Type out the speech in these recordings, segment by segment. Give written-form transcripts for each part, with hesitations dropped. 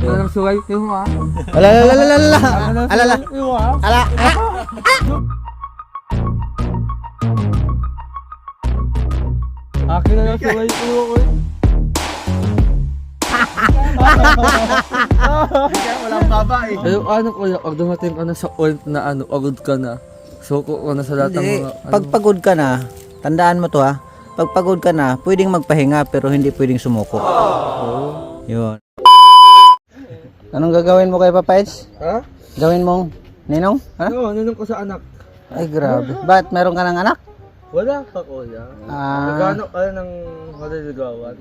Anong suway yung ha? Ala. Ala. Yung ha? Ala. Akin na lang suway yung ha? Walang baba eh. Ayun, ano kuya, pag dumating ka na sa point na ano, agad ka na. Suko ka na sa lahat ng Hindi, mga... pag pagod ka na, tandaan mo to ha. Pag pagod ka na, pwedeng magpahinga pero hindi pwedeng sumuko. Yun. Anong gagawin mo kay Papa Eds? Ha? Gawin mong ninong? Ha? Ano, ninong ko sa anak. Ay grabe. Bakit meron ka ng anak? Wala pa kuya. Ah. Nagano ka ng maliligawan.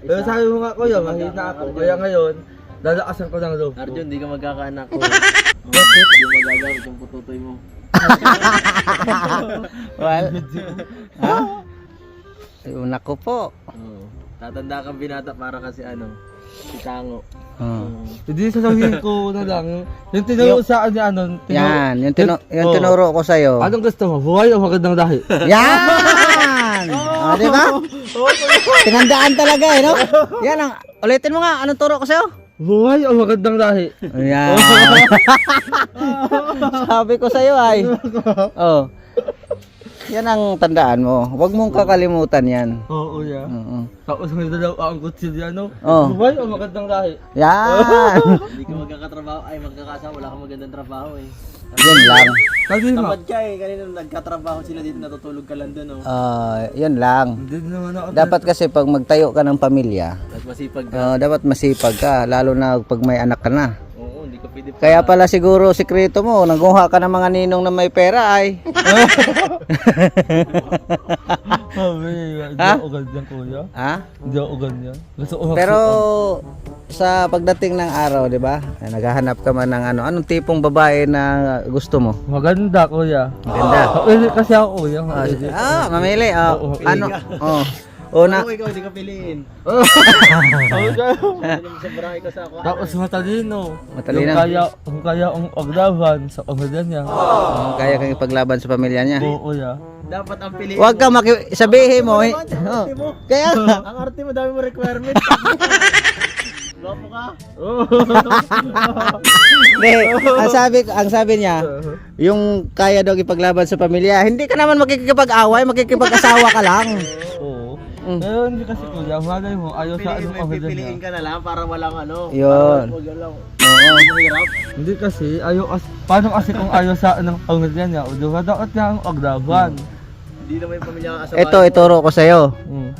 Pero sabi mo nga kuya, mahina ako. Kaya ngayon, lalakasan ko ng loob ko. Arjun, di ka magkakaanak ko. Bakit? Di mo magagamit yung pututoy mo. Well. Ha? Ayun ako po. Tatanda kang binata para kasi ano, si Tango. Hindi sasabihin ko na lang, yung tinuro sa akin ano, Yan, yung tinuro ko sa'yo. Anong gusto mo? Buhay o magandang lahi? Yan! Di ba? Tinandaan talaga eh, no? Yan ang, ulitin mo nga, anong turo ko sa'yo? Buhay o magandang lahi? Yan. Sabi ko sa'yo ay. Oh. Yan ang tandaan mo. Huwag mong kakalimutan yan. Oo, yeah. Oo. Tapos may dalaw ang kutsilyano. Oh. Buhay o magandang lahi? Yan. Hindi ka magkakatrabaho, ay magkakasama, wala kang magandang trabaho eh. Yan lang. Sabi mo, Tamad ka eh, kanina nung nagkatrabaho sila dito, natutulog ka lang doon oh. Yan lang. hindi naman ako. Dapat kasi pag magtayo ka ng pamilya, At masipag ka. dapat masipag ka. Lalo na pag may anak ka na. Oo, hindi ka pwede Kaya pala siguro sikreto mo, nangguha ka ng mga ninong na may pera ay. Sabi, hindi Ha? ako ganyan kuya. Ha? Hindi ako ganyan. Gusto ko Pero sa pagdating ng araw, 'di ba? Naghahanap ka man ng anong tipong babae na gusto mo? maganda kuya. Maganda. Pwede kasi ako kuya. Mamili. Oo, Ano? Oh. Una. Ano ikaw, hindi ka piliin. Sabi ko. Hindi mo sa barangay ko sa ako. Tapos matalino. Matalino. Kung kaya ang paglaban sa pamilya niya. Kaya kang ipaglaban sa pamilya niya. Oo kuya. Dapat ang piliin. Huwag kang sabihin mo. Arte mo. Kaya Ang arte mo, dami mo requirements. Guwapo ka. hindi, ang sabi niya, yung kaya daw ipaglaban sa pamilya, hindi ka naman makikipag-away, makikipag-asawa ka lang. Oo. Pero hindi kasi kuya, malay mo, ayaw sa anong pamilya niya. Pipiliin ka na lang para walang ano. Yun. Para wag lang. Oo. Mahirap. Hindi kasi, ayaw kasi, paano kasi kung ayaw sa anong pamilya niya, o diba, dapat niya ang paglaban. Hindi naman yung pamilya kakasabayan. Ito, ituro ko sa'yo. Mm.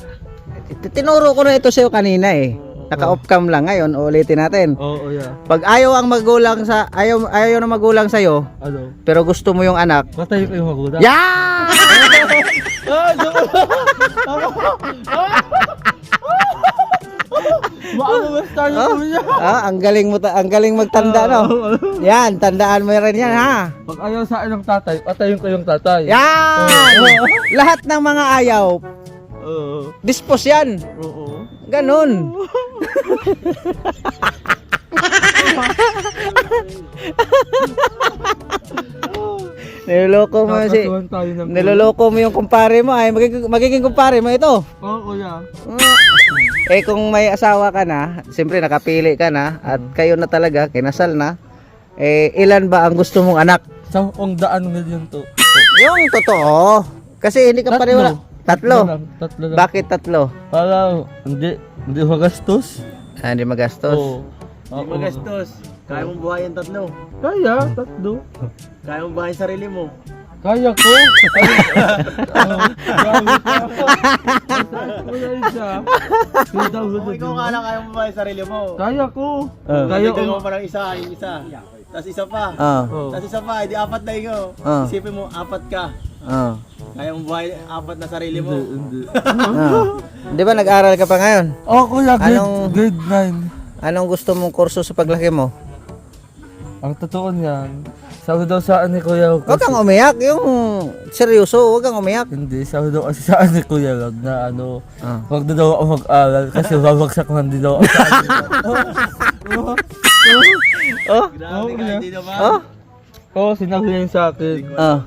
Tinuro ko na ito sa'yo kanina eh. Naka-off cam lang ngayon, ulitin natin. Oo, yeah. Pag ayaw ang magulang sa ayaw na magulang sa iyo, Ano? pero gusto mo yung anak. Patay ko yung magulang. Yeah! Maawas tayo kuya. Ang galing magtanda no. Yan, tandaan mo rin yan ha. Pag ayaw sa anong tatay, patayin ko yung tatay. Yan! Lahat ng mga ayaw, Oo. dispose yan. Oo. Ganun. Niloloko mo si Kakasuhan tayo ng Niloloko mo yung kumpare mo ay magiging kumpare mo ito. Oo, kuya. Eh kung may asawa ka na, siyempre nakapili ka na at kayo na talaga, kinasal na. Eh ilan ba ang gusto mong anak? 100,000,000 to. Yung totoo. Kasi hindi ka pareho na. Tatlo. Tatlo lang. Bakit tatlo? Para hindi magastos. Hindi magastos. Oo. Hindi magastos. Kaya mong buhayin tatlo. Kaya, tatlo. Kaya mong buhayin sarili mo. Kaya ko. Kuya isa. Kung ikaw nga lang kaya mong buhayin sarili mo. Kaya ko. Kaya Kaya mo pa ng isa, yung isa. Tapos isa pa. Oh. Tapos isa pa, hindi apat na ikaw. Isipin mo, apat ka. Oh. Kaya mong buhay apat na sarili mo. Hindi. Di ba nag-aral ka pa ngayon? Oh, kuya, Anong- grade 9. Anong gusto mong kurso sa paglaki mo? Ang totoo niyan, sabi daw sa ni Kuya, Huwag kang umiyak, yung seryoso, huwag kang umiyak. hindi, sabi daw kasi sa ni Kuya Lag na ano, Ah. wag na daw ako mag-aral kasi babagsak man din daw ako sa Oh? Grabe ka, hindi naman. Oh? Oo, sinabi niya yun sa akin. Oh.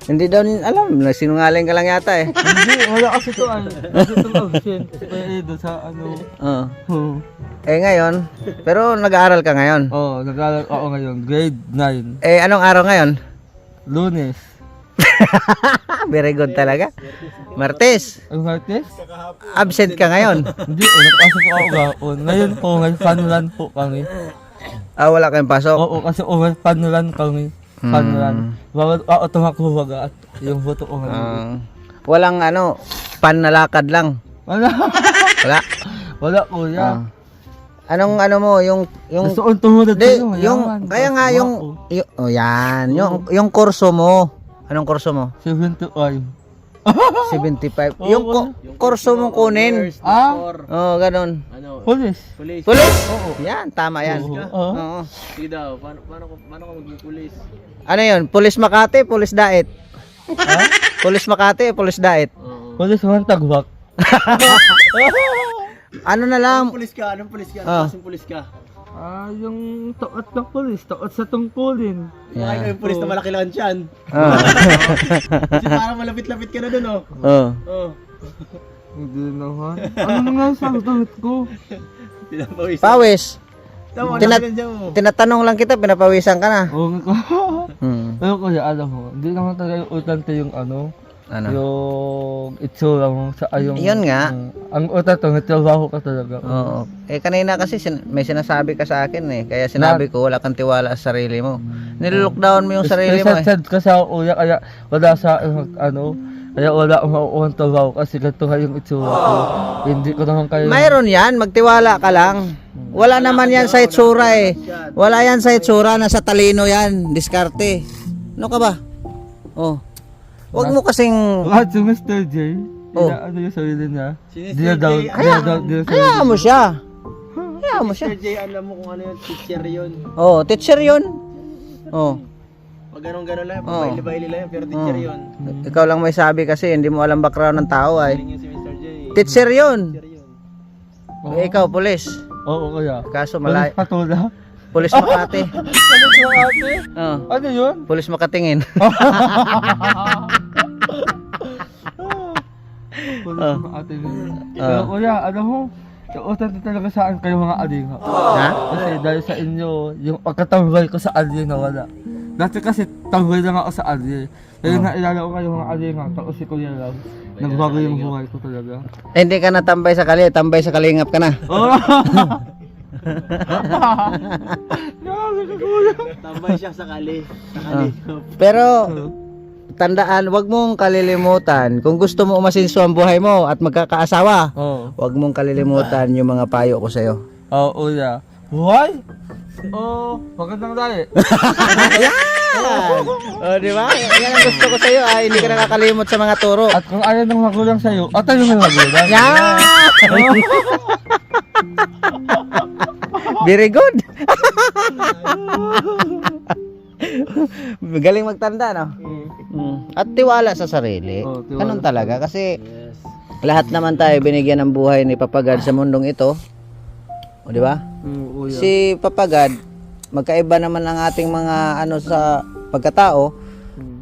Hindi daw alam, sinungaling ka lang yata eh. Hindi, wala kasi ito ay. Kasi itong absent. Kaya doon sa ano. Oh. ngayon, pero nag-aaral ka ngayon. Oo, nag-aaral ako ngayon, grade 9. Anong araw ngayon? Lunes. Very good talaga. Martes, Ang Martes? absent ka ngayon. Hindi, nagpasok ako gahapon. Ngayon po, ngayon panulan po kami. Wala kayong pasok. Oo, kasi panulan kami. Panulan. Bawal ako tumakuhaga at yung photo ko ngayon. Walang panalakad lang. Wala. Wala. Wala po yan. Anong mo, yung Gusto kong tumunod Di, sa'yo. yung kaya nga yan, yung kurso mo. Anong kurso mo? 75. 75. Yung kurso mo kunin. Ganun. Ano? Police. Police. Pulis? Yan, tama yan. Oo. Oo. Sige daw, paano ka maging police? Ano yun? Pulis Makati, Pulis Daet. Pulis Makati, Pulis Daet. Police man tagbak. Ano na lang? Anong pulis ka? Anong pulis ka? Ah. Anong klaseng pulis ka? Yung taot ng police, taot sa tungkulin. Kaya yung pulis na malaki lang tiyan. Oh. Kasi parang malapit-lapit ka na dun, oh. Oh. Oh. Hindi naman. Ano na nga sa damit ko? Pinapawisan. Pawis. Tama, Tinat- malaki lang dyan, oh. Tinatanong lang kita, pinapawisan ka na. Oo nga ko. Hmm. Pero kuya, alam mo, hindi naman talaga yung utante yung Ano? yung itsura mo sa ayong... Yun nga. Ang utante, may trabaho ka talaga. Oo. Kanina kasi may sinasabi ka sa akin Kaya sinabi ko, wala kang tiwala sa sarili mo. Nilockdown mo yung sarili mo Sad ka sa kuya, kaya wala sa kaya wala akong makukuha trabaho kasi ganito nga yung itsura ko. Hindi ko naman kaya... Mayroon yan, magtiwala ka lang. Wala naman yan sa itsura Wala yan sa itsura, nasa talino yan, diskarte. Ano ka ba? Oh. Huwag mo kasing... What, si Mr. J? Oh. Ano yung sarili niya? Si Di na Mr. daw, J, di na daw, di na sarili. Hayaan mo siya. Hayaan mo siya. Sir J, alam mo kung ano yung teacher yun. Oh, teacher yun. Oh. Pag ganun-ganun lang, Oh. pabaili-baili lang yun, pero teacher yun. Ikaw lang may sabi kasi hindi mo alam background ng tao Galing yun si Mr. J. Teacher yun. Teacher yun. Ikaw, pulis. Oo, kaya. Kaso malay. Patula. Pulis Makati. Ano yung ate? Oh. Ano yun? Pulis Makatingin. Wala sa ate yun. Pero kuya, ano mo? Utante talaga saan kayo mga alinga. Ha? Kasi dahil sa inyo, yung pagkatambay ko sa alye na wala. Dati kasi tambay lang ako sa alye. Kaya nailala ko kayo mga alinga, tapos si Kuya lang. Nagbago yung buhay ko talaga. Hindi ka na tambay sa kali, tambay sa kalingap ka na. Tambay siya sa kali. Sa kali. Pero tandaan, wag mong kalilimutan kung gusto mo umasinso ang buhay mo at magkakaasawa. Oo. Wag mong kalilimutan yung mga payo ko sa'yo. Oo, kuya. Buhay? Oo, magandang dali. Di ba? Yan ang gusto ko sa'yo, hindi ka nakakalimot sa mga turo. At kung ayaw ng magulang sa'yo, at tayo ng magulang. Yan! Very good. Galing magtanda, no? At tiwala sa sarili. Oh, tiwala. Ganun talaga kasi lahat naman tayo binigyan ng buhay ni Papa God sa mundong ito. O di ba? Oo, kuya. Si Papa God, magkaiba naman ang ating mga sa pagkatao,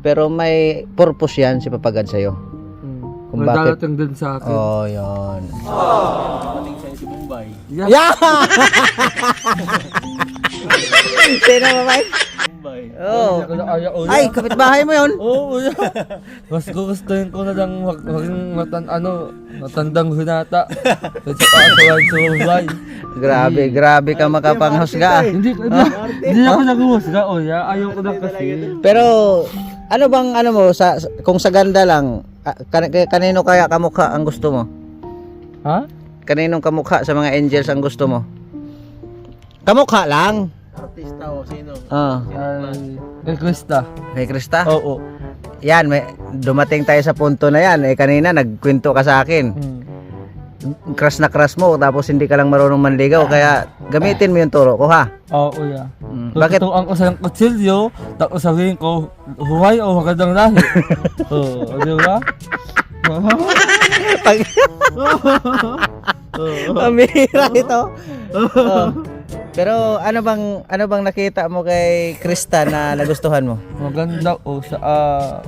pero may purpose yan si Papa God sa'yo. Kung May bakit. darating din sa akin. Oh, yun. Dumating sa'yo si Bombay. Yeah! Sino mo, Mike? Bombay. Oh. Ayaw, Ay, kapitbahay mo yun? Oo, kuya. Mas gugustuhin ko na lang maging matandang hunata. Kasi paasawan sa buhay. Grabe ka makapanghusga. Hindi ako nag-uusga, kuya. Ayaw ko na kasi. Pero, ano bang mo, kung sa ganda lang, kanino kaya kamukha ang gusto mo? Ha? Kaninong kamukha sa mga angels ang gusto mo? Kamukha lang. Artista o sino? Kay Krista. Kay Krista? Oo. Yan, dumating tayo sa punto na yan. Kanina nagkwento ka sa akin. Crush na crush mo, tapos hindi ka lang marunong manligaw. Kaya gamitin mo yung turo ko, ha? Oo, kuya. Bakit? Tututuan ko sa kutsilyo, tapos sabihin ko, huway o magandang lahi. Oo, di ba? Pamira ito. Oh. Pero ano bang nakita mo kay Krista na nagustuhan mo? Maganda o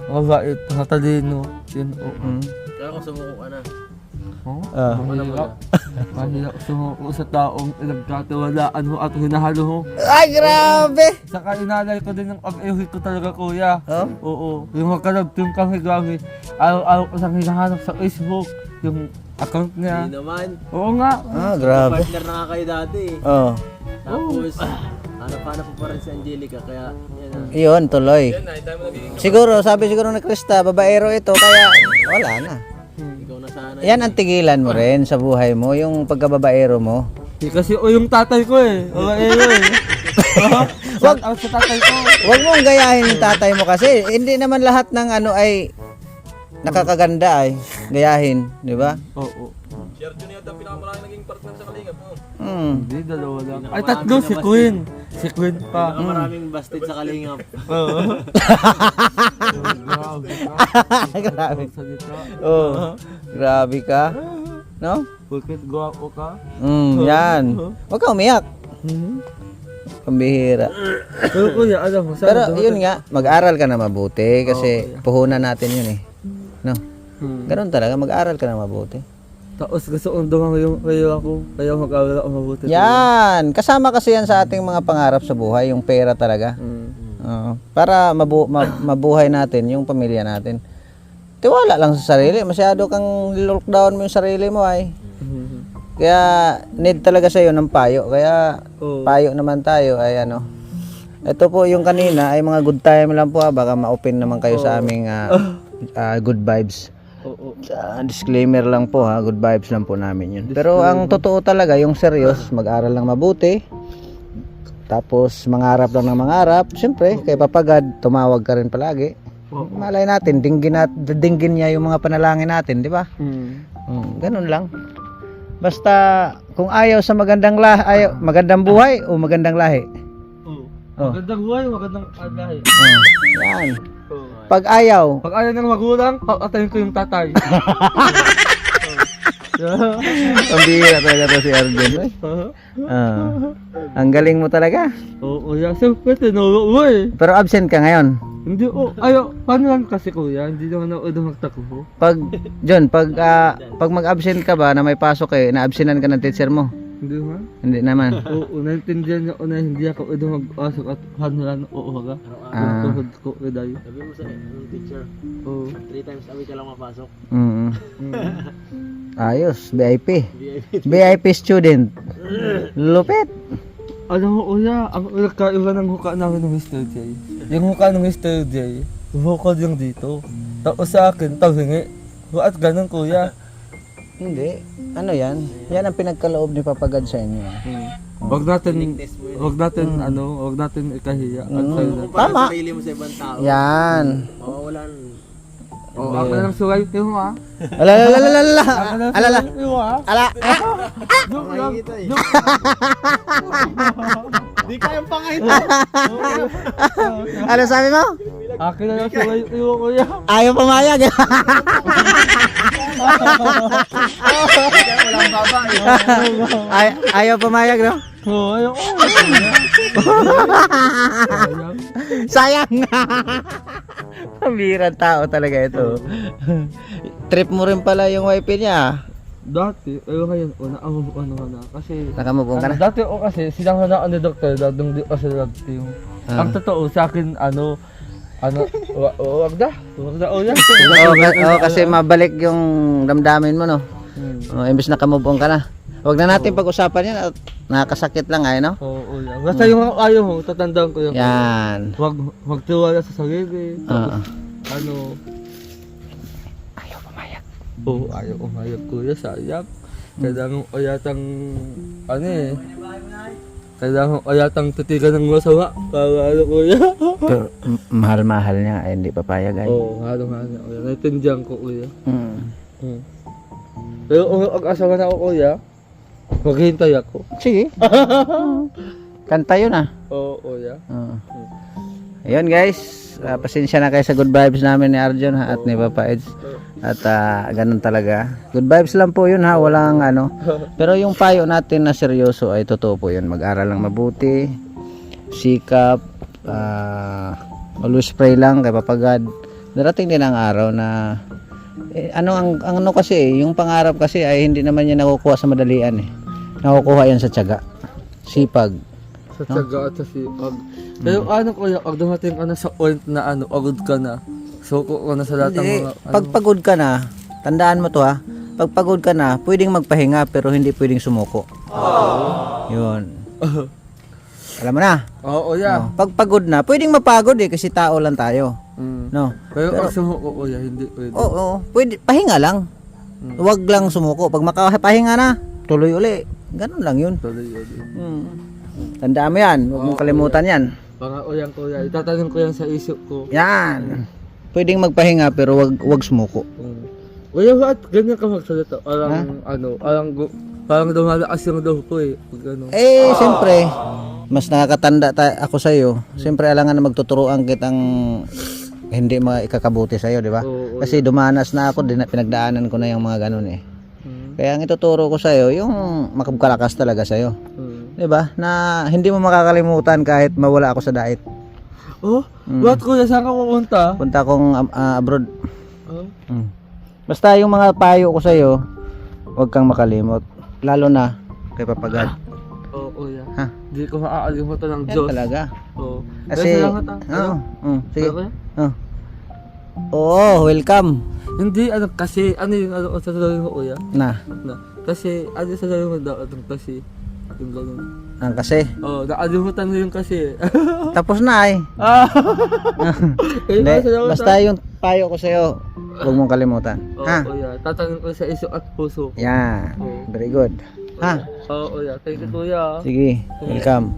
mabait, matalino. Yun o. Kaya kung sumuko ka na. Oh, Ah. mahirap. Mahirap sumuko sa taong pinagkatiwalaan mo at hinahalo mo. Ay, grabe! Saka inalay ko din ng pag-iuwi ko talaga, kuya. Oh? Oo. Yung magkalabting kami gamit, araw-araw ko siyang hinahanap sa Facebook. Yung account niya. Hindi naman. Oo nga. Ah, grabe. Partner na nga kayo dati. Oh. Tapos, hanap-hanap ko pa rin si Angelica. Kaya, yan na. Yun, tuloy. Siguro, sabi siguro ni Krista, babaero ito, kaya wala na. Ikaw na sana. Yan ang tigilan mo rin sa buhay mo, yung pagkababaero mo. Kasi yung tatay ko eh. O eh. Shout out sa tatay ko. Huwag mong gayahin yung tatay mo kasi hindi naman lahat ng ano ay nakakaganda ay gayahin, di ba? Oo. Hmm. Hindi, dalawa lang. Ay, tatlo, si Queen. Si Queen pa. Maraming busted sa kalingap. Oo. Grabe ka. Grabe. Salita. Oh. Grabe ka. No? Bakit gwapo ka? Yan. Huwag ka umiyak. Hmm. Pambihira. Pero kuya, alam mo, Pero yun nga, mag-aral ka na mabuti kasi puhunan natin yun eh. No? Ganun talaga, mag-aral ka na mabuti. Tapos gusto kong dumang kayo ako, kaya mag-aaral ako mabuti. Yan, kasama kasi yan sa ating mga pangarap sa buhay, yung pera talaga. Oo. Para mabuhay natin yung pamilya natin. Tiwala lang sa sarili, masyado kang lockdown mo yung sarili mo ay. Kaya need talaga sa'yo ng payo, kaya payo naman tayo ay ano. Ito po yung kanina ay mga good time lang po, baka ma-open naman kayo sa aming good vibes. Disclaimer lang po ha, good vibes lang po namin yun. Pero ang totoo talaga, yung serious, mag-aral lang mabuti. Tapos mangarap lang ng mangarap. Siyempre, kay Papa God, tumawag ka rin palagi. Malay natin, dinggin niya yung mga panalangin natin, di ba? Ganun lang. Basta kung ayaw sa magandang magandang buhay o magandang lahi. Magandang buhay, magandang lahi. Yan. Pag ayaw, Pag ayaw ng magulang, papatayin ko yung tatay. pambihira talaga to si Arjun. Ang galing mo talaga. Oo, kuya. Siyempre, tinuro mo eh. Pero absent ka ngayon. Hindi, ayaw. Paano lang kasi kuya? Hindi naman ako doon magtakbo. Pag pag mag-absent ka ba na may pasok eh, na-absentan ka ng teacher mo? Hindi man. Hindi naman. Oo, naintindihan niya ko na hindi ako doon magpasok at hanulan oo ka. Tuhod ko, eday. Sabi mo sa teacher, Oo. 3 times a week ka lang mapasok. Ayos, VIP. VIP student. Lupit. Alam mo kuya, ang nagkaiba ng huka namin ng Mr. J. Yung huka ng Mr. J, vocal yung dito. Tapos sa akin, tawingi. At ganun kuya. Hindi. Ano yan? Yan ang pinagkaloob ni Papa God sa inyo. Wag natin ikahiya. Tama. Sarili mo sa ibang tao. Yan. Mawawalan. Ako na lang suway yung ha. Alala. Alala. Yung ha. Ala. Joke lang. Di kayang pangahit. Ano sabi mo? Akin na lang suway yung kuya. Ayaw pumayag. Walang baba. Ayaw pumayag, no? Oo, ayaw ko. Sayang. Pambihirang tao talaga ito. Trip mo rin pala yung wife niya. Dati, ngayon, ano na. Kasi, Nakamove ka na? dati kasi, silang hanaan ni Dr. Dadong di kasi team. Ang totoo sa akin, wag na, yan. Oo, kasi mabalik yung damdamin mo, no? Imbes na kamove on ka na. Huwag na natin pag-usapan yan at nakakasakit lang ay, no? Oo, yan. Basta yung ayaw mo, tatandaan ko yung Yan. Wag tiwala sa sarili. Ayaw pumayag. Oo, ayaw umayag kuya, sayang. Kailangan ko yatang, kailangan ko yatang titigan ng masama. Para kuya. Pero mahal-mahal niya ay hindi papayag ay. Oo, halo-halo kuya. Naiintindihan ko kuya. Pero kung mag-asawa na ako kuya, maghihintay ako. Sige. Kanta yun ah. Oo, kuya. Ayun guys, pasensya na kayo sa good vibes namin ni Arjun ha, at ni Papa Eds. At ganun talaga. Good vibes lang po yun ha, walang ano. Pero yung payo natin na seryoso ay totoo po yun. Mag-aral lang mabuti, sikap, always pray lang kay Papa God. Darating din ang araw na ang ano kasi yung pangarap kasi ay hindi naman yan nakukuha sa madalian eh. Nakukuha yan sa tiyaga, sipag. Sa tiyaga at sa sipag. Pero ano kuya, pag dumating ka na sa point na ano, agod ka na, suko ka na sa lahat ng mga ano. Pag pagod ka na, tandaan mo to ha, pag pagod ka na, pwedeng magpahinga pero hindi pwedeng sumuko. Yun. Alam mo na? Oo, yeah. Pag pagod na, pwedeng mapagod eh kasi tao lang tayo. No. Pero pag sumuko kuya, hindi pwede. Oo, pwede pahinga lang. Huwag lang sumuko. Pag makapahinga na, tuloy uli. Ganun lang 'yun. Tuloy yun. Tandaan mo 'yan, huwag mong kalimutan 'yan. Pangako yan kuya, itatanong ko yan sa isip ko. Yan. Pwedeng magpahinga pero wag sumuko. Kuya, ba't ganyan ka magsalita? Parang dumalakas yung loob ko eh. Pag ano. Siyempre, mas nakakatanda ako sa iyo. Siyempre alangan na magtuturuan kitang hindi maikakabuti sa iyo, di ba? Oo, Kasi dumanas na ako, pinagdaanan ko na yung mga ganun eh. Kaya ang ituturo ko sa iyo, yung makapagkalakas talaga sa iyo. 'Di ba? Na hindi mo makakalimutan kahit mawala ako sa diet. Oh, ba't kuya, saan ka pupunta? Punta akong abroad. Oh. Basta yung mga payo ko sa iyo, huwag kang makalimot. Lalo na kay Papagad. Oo, kuya. Ha? Hindi ko maaalimutan ng Yan Diyos. talaga. Oo. Kasi, salamat ah. sige. Kuya? Oo, welcome. Hindi, kasi, yung sa sasabihin ko kuya? Na, Kasi, sa sasabihin mo daw, kasi, yung ganun. ang kasi. Oo, naalimutan mo yung kasi. Tapos na eh. Hindi, basta yung payo ko sa iyo, huwag mong kalimutan. Oo, Ha? kuya. Tatanong ko sa isip at puso. Yan. Very good. Ha? Oo, kuya. Thank you, kuya. Sige, welcome.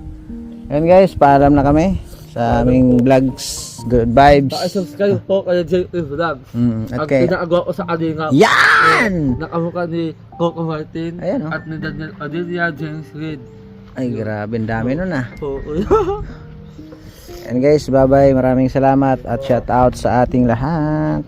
Ayan guys, paalam na kami sa aming vlogs. Good vibes. Subscribe po kay JP Vlogs. Ang Okay. pinagawa ko sa kanina. Yan! Nakamukha ni Coco Martin Ayan, oh. at ni Daniel Padilla, James Reid. Ay, grabe, ang dami nun ah. Oo, kuya. And guys, bye-bye. Maraming salamat at shout out sa ating lahat.